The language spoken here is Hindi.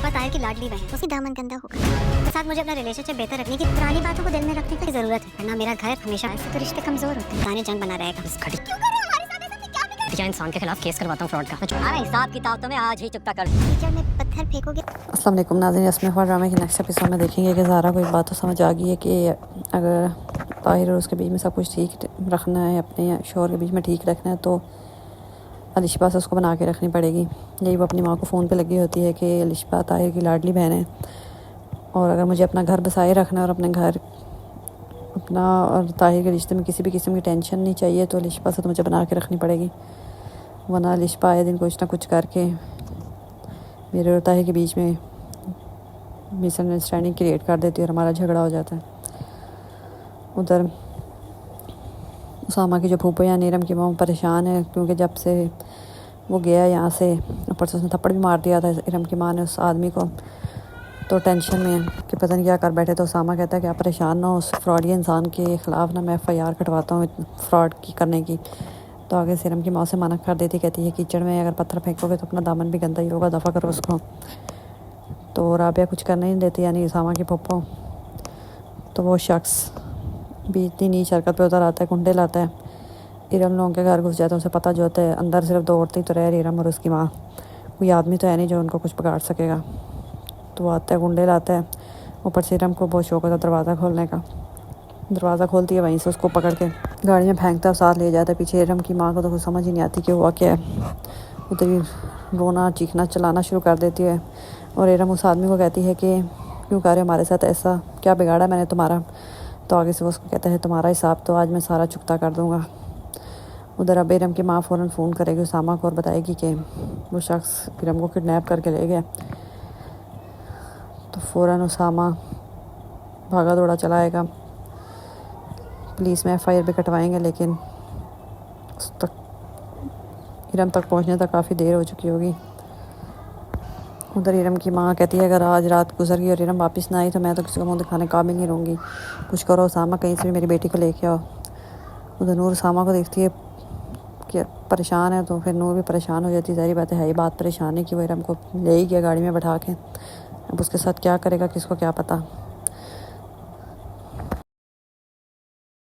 लिशबा ताहिर की लाडली बहन, उसकी दामन गंदा होगा। साथ मुझे अपना रिलेशनशिप बेहतर रखने की, पुरानी बातों को दिल में रखने की जरूरत है, वरना मेरा घर हमेशा ऐसे तो रिश्ते कमजोर होते हैं। ताने जंग बना रहेगा। इंसान के खिलाफ केस करवाता हूँ फ्रॉड का। अरे हिसाब किताब तो मैं आज ही चुकता कर। टीचर में पत्थर फेंकोगे। अस्सलाम वालेकुम नाज़रीन, इसमें ख़बर ड्रामे के नेक्स्ट एपिसोड में देखेंगे कि ज़ारा को एक बात तो समझ आ गई है कि अगर ताहिर और उसके बीच में सब कुछ ठीक रखना है, अपने शोहर के बीच में ठीक रखना है, तो अलिशबा से उसको बना के रखनी पड़ेगी। यही वो अपनी माँ को फ़ोन पे लगी होती है कि अलिशबा ताहिर की लाडली बहन है, और अगर मुझे अपना घर बसाए रखना है और अपने घर अपना और ताहिर के रिश्ते में किसी भी किस्म की टेंशन नहीं चाहिए, तो अलिशबा से तो मुझे बना के रखनी पड़ेगी, वरना अलिशबा आए दिन कुछ ना कुछ करके मेरे और ताहिर के बीच में मिसअंडरस्टैंडिंग क्रिएट कर देती है और हमारा झगड़ा हो जाता है। उधर उसामा की जो फूफो या नीरम की माँ परेशान है, क्योंकि जब से वो गया यहाँ से, ऊपर से उसने थप्पड़ भी मार दिया था इरम की माँ ने उस आदमी को, तो टेंशन में है कि पता नहीं क्या कर बैठे। तो उसामा कहता है कि आप परेशान ना हो, उस फ्रॉडी इंसान के ख़िलाफ़ ना मैं FIR कटवाता हूँ फ्रॉड की करने की। तो आगे से इरम की माँ से मना कर देती, कहती है कीचड़ में अगर पत्थर फेंकोगे तो अपना दामन भी गंदा ही होगा, दफ़ा करो उसको। तो राबिया कुछ करने नहीं देती, यानी उसामा की पप्पो। तो वो शख्स भी इतनी नीच हरकत पे उतर आता है, कुंडे लाता है, इरम लोगों के घर घुस जाता है। उसे पता जो होता है अंदर सिर्फ दो औरतें तो रह रही, इरम और उसकी माँ, कोई आदमी तो है नहीं जो उनको कुछ बिगाड़ सकेगा। तो वो आता है, कुंडे लाता है, ऊपर से इरम को बहुत शौक होता है दरवाज़ा खोलने का। दरवाज़ा खोलती है, वहीं से उसको पकड़ के गाड़ी में फेंकता है, साथ ले जाता है पीछे। इरम की माँ को तो कुछ समझ ही नहीं आती कि हुआ क्या है, उधर ही रोना चीखना चलाना शुरू कर देती है। और इरम उस आदमी को कहती है कि क्यों कर रहे हो हमारे साथ ऐसा, क्या बिगाड़ा मैंने तुम्हारा। तो आगे से वो उसको कहता है तुम्हारा हिसाब तो आज मैं सारा चुकता कर दूँगा। उधर अब इरम की माँ फ़ौरन फ़ोन करेगी उसामा को और बताएगी कि वो शख्स इरम को किडनैप करके ले गया। तो फ़ौरन उसामा भागा दौड़ा चला आएगा, पुलिस में FIR भी कटवाएंगे, लेकिन उस तक इरम तक पहुंचने तक काफ़ी देर हो चुकी होगी। उधर इरम की माँ कहती है अगर आज रात गुजर गई और इरम वापस ना आई तो मैं तो किसी को मुँह दिखाने काबिल नहीं रहूँगी, कुछ करो उसामा, कहीं से भी मेरी बेटी को लेके आओ। उधर नूर उसामा को देखती है कि परेशान है, तो फिर नूर भी परेशान हो जाती है। ज़ाहिर बात है ही बात परेशान है कि वो इरम को ले ही गया गाड़ी में बैठा के, अब उसके साथ क्या करेगा किसको क्या पता।